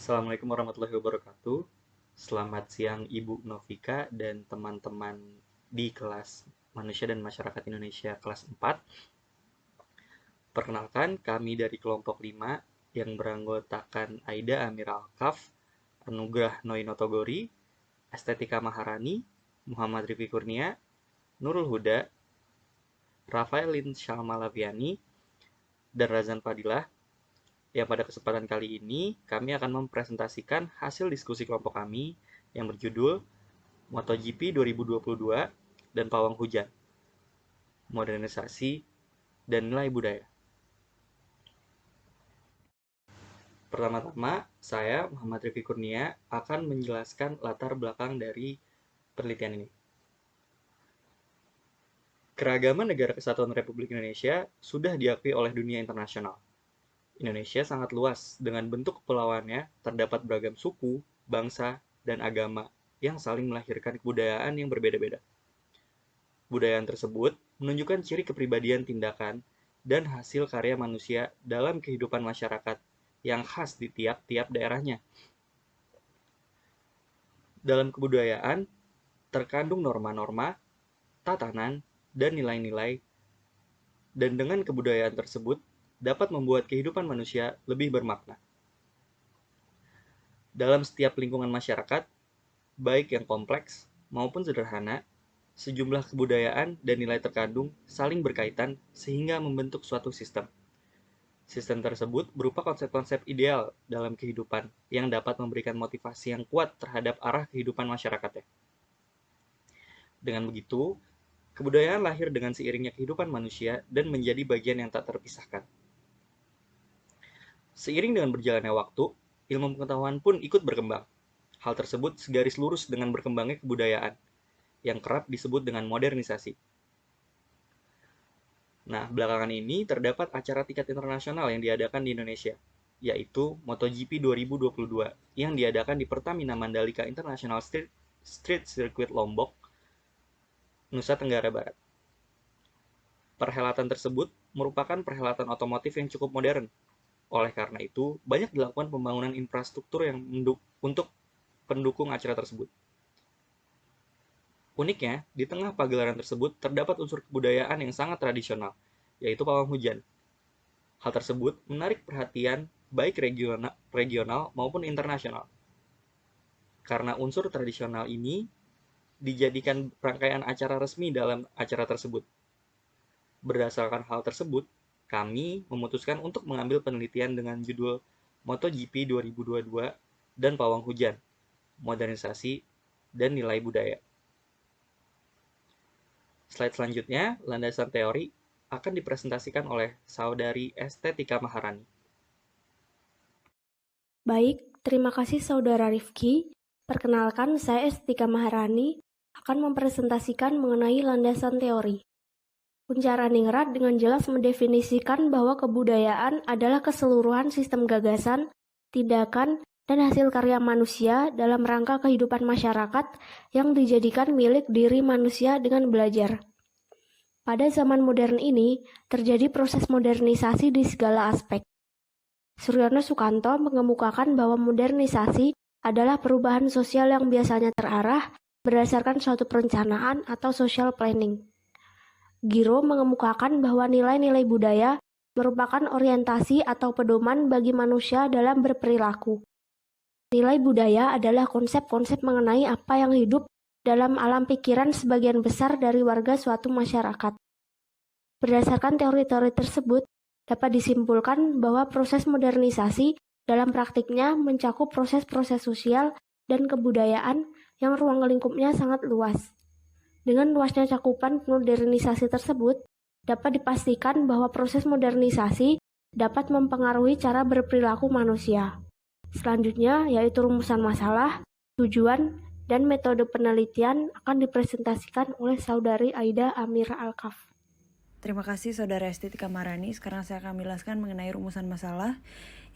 Assalamualaikum warahmatullahi wabarakatuh. Selamat siang Ibu Novika dan teman-teman di kelas Manusia dan Masyarakat Indonesia kelas 4. Perkenalkan, kami dari kelompok 5 yang beranggotakan Aida Amira Alkaf, Anugrah Noinotogori, Estetika Maharani, Muhammad Rifi Kurnia, Nurul Huda, Rafaelin Shalma Laviani, dan Razan Fadilah. Yang pada kesempatan kali ini, kami akan mempresentasikan hasil diskusi kelompok kami yang berjudul MotoGP 2022 dan Pawang Hujan, Modernisasi dan Nilai Budaya. Pertama-tama, saya, Muhammad Rifi Kurnia, akan menjelaskan latar belakang dari penelitian ini. Keragaman Negara Kesatuan Republik Indonesia sudah diakui oleh dunia internasional. Indonesia sangat luas, dengan bentuk kepulauannya terdapat beragam suku, bangsa, dan agama yang saling melahirkan kebudayaan yang berbeda-beda. Budaya tersebut menunjukkan ciri kepribadian tindakan dan hasil karya manusia dalam kehidupan masyarakat yang khas di tiap-tiap daerahnya. Dalam kebudayaan, terkandung norma-norma, tatanan, dan nilai-nilai, dan dengan kebudayaan tersebut dapat membuat kehidupan manusia lebih bermakna. Dalam setiap lingkungan masyarakat, baik yang kompleks maupun sederhana, sejumlah kebudayaan dan nilai terkandung saling berkaitan sehingga membentuk suatu sistem. Sistem tersebut berupa konsep-konsep ideal dalam kehidupan yang dapat memberikan motivasi yang kuat terhadap arah kehidupan masyarakatnya. Dengan begitu, kebudayaan lahir dengan seiringnya kehidupan manusia dan menjadi bagian yang tak terpisahkan. Seiring dengan berjalannya waktu, ilmu pengetahuan pun ikut berkembang. Hal tersebut segaris lurus dengan berkembangnya kebudayaan, yang kerap disebut dengan modernisasi. Nah, belakangan ini terdapat acara tingkat internasional yang diadakan di Indonesia, yaitu MotoGP 2022 yang diadakan di Pertamina Mandalika International Street Circuit Lombok, Nusa Tenggara Barat. Perhelatan tersebut merupakan perhelatan otomotif yang cukup modern. Oleh karena itu, banyak dilakukan pembangunan infrastruktur yang untuk pendukung acara tersebut. Uniknya, di tengah pagelaran tersebut terdapat unsur kebudayaan yang sangat tradisional, yaitu pawang hujan. Hal tersebut menarik perhatian baik regional maupun internasional. Karena unsur tradisional ini dijadikan rangkaian acara resmi dalam acara tersebut. Berdasarkan hal tersebut, kami memutuskan untuk mengambil penelitian dengan judul MotoGP 2022 dan Pawang Hujan, Modernisasi dan Nilai Budaya. Slide selanjutnya, landasan teori akan dipresentasikan oleh Saudari Estetika Maharani. Baik, terima kasih Saudara Rifki. Perkenalkan, saya Estetika Maharani akan mempresentasikan mengenai landasan teori. Kuncara Ningrat dengan jelas mendefinisikan bahwa kebudayaan adalah keseluruhan sistem gagasan, tindakan, dan hasil karya manusia dalam rangka kehidupan masyarakat yang dijadikan milik diri manusia dengan belajar. Pada zaman modern ini, terjadi proses modernisasi di segala aspek. Suryono Sukanto mengemukakan bahwa modernisasi adalah perubahan sosial yang biasanya terarah berdasarkan suatu perencanaan atau social planning. Giro mengemukakan bahwa nilai-nilai budaya merupakan orientasi atau pedoman bagi manusia dalam berperilaku. Nilai budaya adalah konsep-konsep mengenai apa yang hidup dalam alam pikiran sebagian besar dari warga suatu masyarakat. Berdasarkan teori-teori tersebut, dapat disimpulkan bahwa proses modernisasi dalam praktiknya mencakup proses-proses sosial dan kebudayaan yang ruang lingkupnya sangat luas. Dengan luasnya cakupan modernisasi tersebut, dapat dipastikan bahwa proses modernisasi dapat mempengaruhi cara berperilaku manusia. Selanjutnya, yaitu rumusan masalah, tujuan, dan metode penelitian akan dipresentasikan oleh Saudari Aida Amira Alkaf. Terima kasih Saudara Estetika Maharani. Sekarang saya akan menjelaskan mengenai rumusan masalah,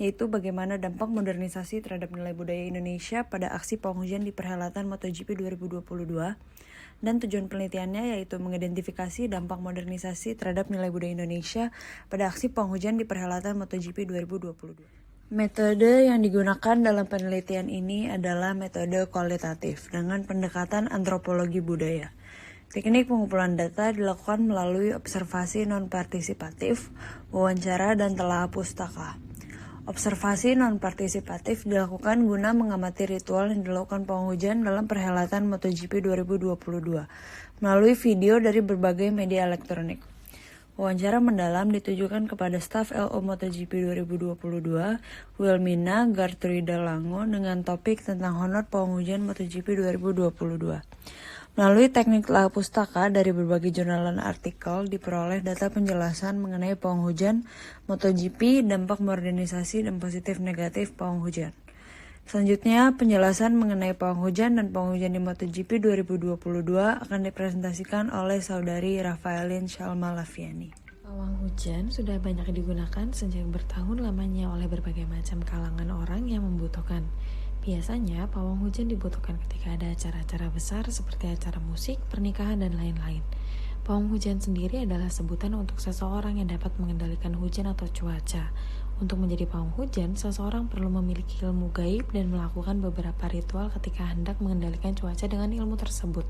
yaitu bagaimana dampak modernisasi terhadap nilai budaya Indonesia pada aksi pawang hujan di perhelatan MotoGP 2022. Dan tujuan penelitiannya yaitu mengidentifikasi dampak modernisasi terhadap nilai budaya Indonesia pada aksi pawang hujan di perhelatan MotoGP 2022. Metode yang digunakan dalam penelitian ini adalah metode kualitatif dengan pendekatan antropologi budaya. Teknik pengumpulan data dilakukan melalui observasi non-partisipatif, wawancara, dan telaah pustaka. Observasi non-partisipatif dilakukan guna mengamati ritual yang dilakukan pawang hujan dalam perhelatan MotoGP 2022 melalui video dari berbagai media elektronik. Wawancara mendalam ditujukan kepada staf LO MotoGP 2022, Wilmina Gartruida Lango, dengan topik tentang honor pawang hujan MotoGP 2022. Melalui teknik telaah pustaka dari berbagai jurnal dan artikel, diperoleh data penjelasan mengenai pawang hujan MotoGP, dampak modernisasi dan positif negatif pawang hujan. Selanjutnya, penjelasan mengenai pawang hujan dan pawang hujan di MotoGP 2022 akan dipresentasikan oleh saudari Rafaelin Shalma Laviani. Pawang hujan sudah banyak digunakan sejak bertahun lamanya oleh berbagai macam kalangan orang yang membutuhkan. Biasanya, pawang hujan dibutuhkan ketika ada acara-acara besar seperti acara musik, pernikahan, dan lain-lain. Pawang hujan sendiri adalah sebutan untuk seseorang yang dapat mengendalikan hujan atau cuaca. Untuk menjadi pawang hujan, seseorang perlu memiliki ilmu gaib dan melakukan beberapa ritual ketika hendak mengendalikan cuaca dengan ilmu tersebut.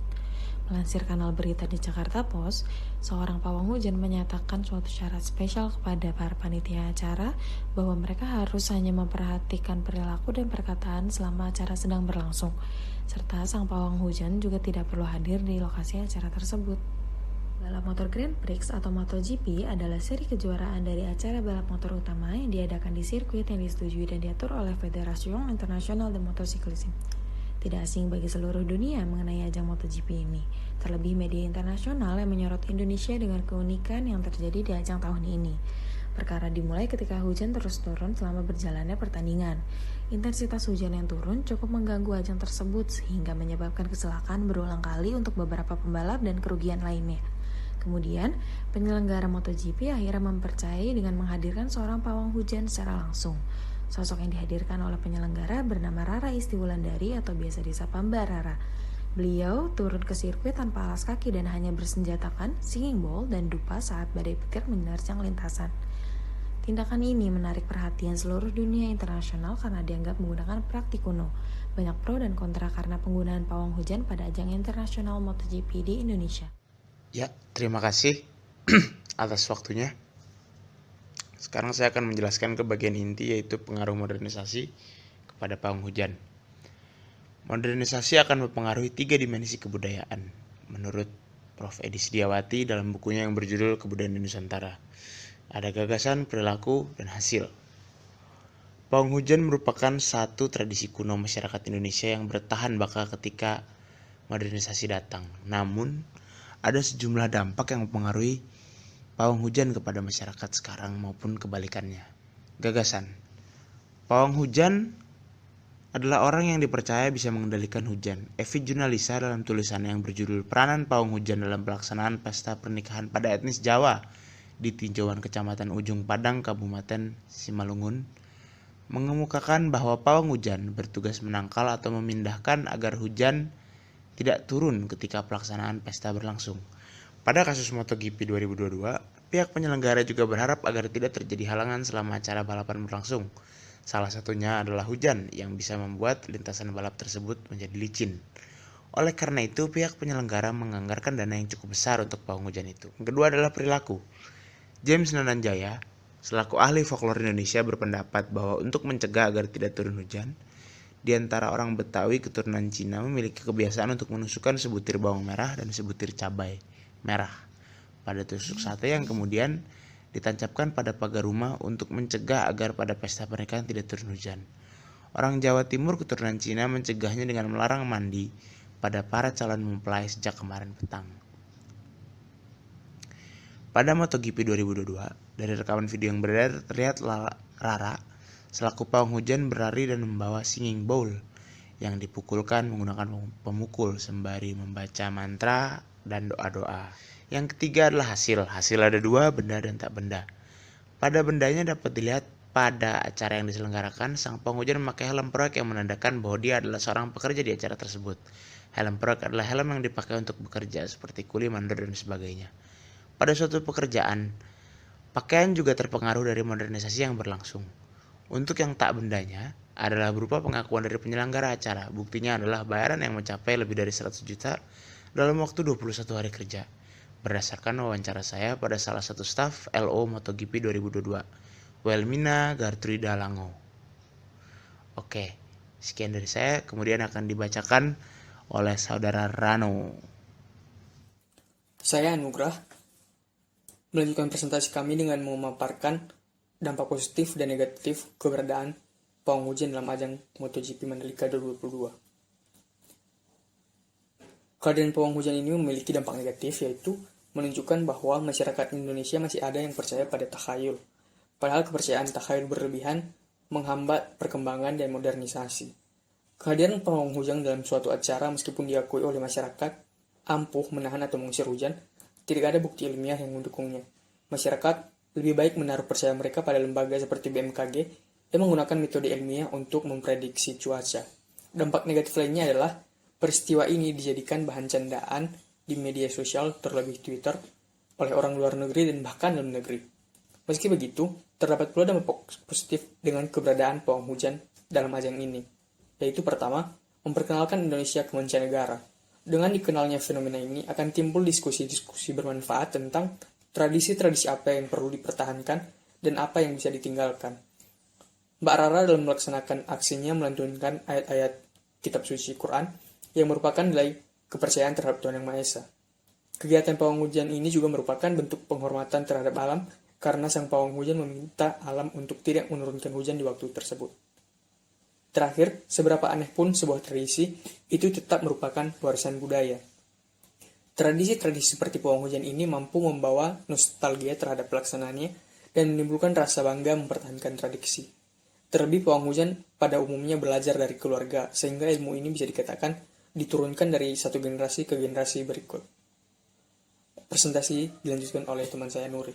Melansir kanal berita di Jakarta Post, seorang pawang hujan menyatakan suatu syarat spesial kepada para panitia acara bahwa mereka harus hanya memperhatikan perilaku dan perkataan selama acara sedang berlangsung, serta sang pawang hujan juga tidak perlu hadir di lokasi acara tersebut. Balap motor Grand Prix atau MotoGP adalah seri kejuaraan dari acara balap motor utama yang diadakan di sirkuit yang disetujui dan diatur oleh Fédération Internationale de Motocyclisme. Tidak asing bagi seluruh dunia mengenai ajang MotoGP ini, terlebih media internasional yang menyorot Indonesia dengan keunikan yang terjadi di ajang tahun ini. Perkara dimulai ketika hujan terus turun selama berjalannya pertandingan. Intensitas hujan yang turun cukup mengganggu ajang tersebut sehingga menyebabkan kecelakaan berulang kali untuk beberapa pembalap dan kerugian lainnya. Kemudian, penyelenggara MotoGP akhirnya mempercayai dengan menghadirkan seorang pawang hujan secara langsung. Sosok yang dihadirkan oleh penyelenggara bernama Rara Istiwulandari atau biasa disapa Mbak Rara. Beliau turun ke sirkuit tanpa alas kaki dan hanya bersenjatakan singing bowl dan dupa saat badai petir menerjang lintasan. Tindakan ini menarik perhatian seluruh dunia internasional karena dianggap menggunakan praktik kuno. Banyak pro dan kontra karena penggunaan pawang hujan pada ajang internasional MotoGP di Indonesia. Ya, terima kasih atas waktunya. Sekarang saya akan menjelaskan ke bagian inti, yaitu pengaruh modernisasi kepada pawang hujan. Modernisasi akan mempengaruhi 3 dimensi kebudayaan, menurut Prof. Edi Setiawati dalam bukunya yang berjudul Kebudayaan Nusantara. Ada gagasan, perilaku, dan hasil. Pawang hujan merupakan satu tradisi kuno masyarakat Indonesia yang bertahan bakal ketika modernisasi datang. Namun, ada sejumlah dampak yang mempengaruhi pawang hujan kepada masyarakat sekarang maupun kebalikannya. Gagasan. Pawang hujan adalah orang yang dipercaya bisa mengendalikan hujan. Evi Junalisa dalam tulisannya yang berjudul Peranan Pawang Hujan dalam Pelaksanaan Pesta Pernikahan pada Etnis Jawa di Tinjauan Kecamatan Ujung Padang, Kabupaten Simalungun, mengemukakan bahwa pawang hujan bertugas menangkal atau memindahkan agar hujan tidak turun ketika pelaksanaan pesta berlangsung. Pada kasus MotoGP 2022, pihak penyelenggara juga berharap agar tidak terjadi halangan selama acara balapan berlangsung. Salah satunya adalah hujan yang bisa membuat lintasan balap tersebut menjadi licin. Oleh karena itu, pihak penyelenggara menganggarkan dana yang cukup besar untuk pawang hujan itu. Yang kedua adalah perilaku. James Nananjaya, selaku ahli folklore Indonesia, berpendapat bahwa untuk mencegah agar tidak turun hujan, di antara orang Betawi keturunan Cina memiliki kebiasaan untuk menusukkan sebutir bawang merah dan sebutir cabai merah pada tusuk sate yang kemudian ditancapkan pada pagar rumah untuk mencegah agar pada pesta pernikahan tidak turun hujan. Orang Jawa Timur keturunan Cina mencegahnya dengan melarang mandi pada para calon mempelai sejak kemarin petang. Pada MotoGP 2022, dari rekaman video yang beredar terlihat Rara selaku pawang hujan berlari dan membawa singing bowl yang dipukulkan menggunakan pemukul sembari membaca mantra dan doa-doa. Yang ketiga adalah hasil. Hasil ada 2, benda dan tak benda. Pada bendanya dapat dilihat pada acara yang diselenggarakan, sang pawang hujan memakai helm proyek yang menandakan bahwa dia adalah seorang pekerja di acara tersebut. Helm proyek adalah helm yang dipakai untuk bekerja seperti kuli, mandor, dan sebagainya. Pada suatu pekerjaan, pakaian juga terpengaruh dari modernisasi yang berlangsung. Untuk yang tak bendanya adalah berupa pengakuan dari penyelenggara acara. Buktinya adalah bayaran yang mencapai lebih dari 100 juta dalam waktu 21 hari kerja. Berdasarkan wawancara saya pada salah satu staf LO MotoGP 2022, Welmina Gartruida Lango. Oke, sekian dari saya, kemudian akan dibacakan oleh saudara Rano. Saya Anugrah, melanjutkan presentasi kami dengan memaparkan dampak positif dan negatif keberadaan pawang hujan dalam ajang MotoGP Mandalika 2022. Kehadiran pawang hujan ini memiliki dampak negatif, yaitu menunjukkan bahwa masyarakat Indonesia masih ada yang percaya pada takhayul. Padahal kepercayaan takhayul berlebihan menghambat perkembangan dan modernisasi. Kehadiran pawang hujan dalam suatu acara meskipun diakui oleh masyarakat ampuh menahan atau mengusir hujan, tidak ada bukti ilmiah yang mendukungnya. Masyarakat lebih baik menaruh percaya mereka pada lembaga seperti BMKG yang menggunakan metode ilmiah untuk memprediksi cuaca. Dampak negatif lainnya adalah peristiwa ini dijadikan bahan candaan di media sosial, terlebih Twitter, oleh orang luar negeri dan bahkan dalam negeri. Meski begitu, terdapat pula dampak positif dengan keberadaan pawang hujan dalam ajang ini, yaitu pertama, memperkenalkan Indonesia ke mancanegara. Dengan dikenalnya fenomena ini akan timbul diskusi-diskusi bermanfaat tentang tradisi-tradisi apa yang perlu dipertahankan dan apa yang bisa ditinggalkan. Mbak Rara dalam melaksanakan aksinya melantunkan ayat-ayat kitab suci Quran yang merupakan nilai kepercayaan terhadap Tuhan Yang Maha Esa. Kegiatan pawang hujan ini juga merupakan bentuk penghormatan terhadap alam karena sang pawang hujan meminta alam untuk tidak menurunkan hujan di waktu tersebut. Terakhir, seberapa aneh pun sebuah tradisi, itu tetap merupakan warisan budaya. Tradisi-tradisi seperti pawang hujan ini mampu membawa nostalgia terhadap pelaksanaannya dan menimbulkan rasa bangga mempertahankan tradisi. Terlebih pawang hujan pada umumnya belajar dari keluarga, sehingga ilmu ini bisa dikatakan diturunkan dari satu generasi ke generasi berikut. Presentasi dilanjutkan oleh teman saya Nuri.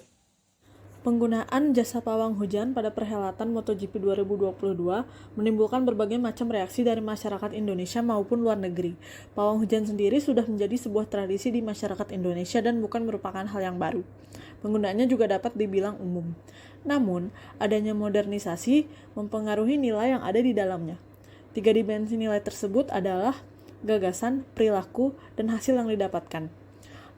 Penggunaan jasa pawang hujan pada perhelatan MotoGP 2022 menimbulkan berbagai macam reaksi dari masyarakat Indonesia maupun luar negeri. Pawang hujan sendiri sudah menjadi sebuah tradisi di masyarakat Indonesia dan bukan merupakan hal yang baru. Penggunaannya juga dapat dibilang umum. Namun, adanya modernisasi mempengaruhi nilai yang ada di dalamnya. 3 dimensi nilai tersebut adalah gagasan, perilaku, dan hasil yang didapatkan.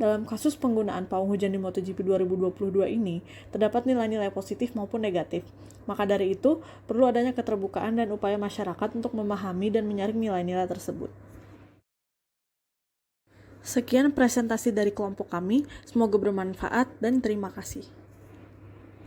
Dalam kasus penggunaan pawang hujan di MotoGP 2022 ini, terdapat nilai-nilai positif maupun negatif. Maka dari itu, perlu adanya keterbukaan dan upaya masyarakat untuk memahami dan menyaring nilai-nilai tersebut. Sekian presentasi dari kelompok kami, semoga bermanfaat dan terima kasih.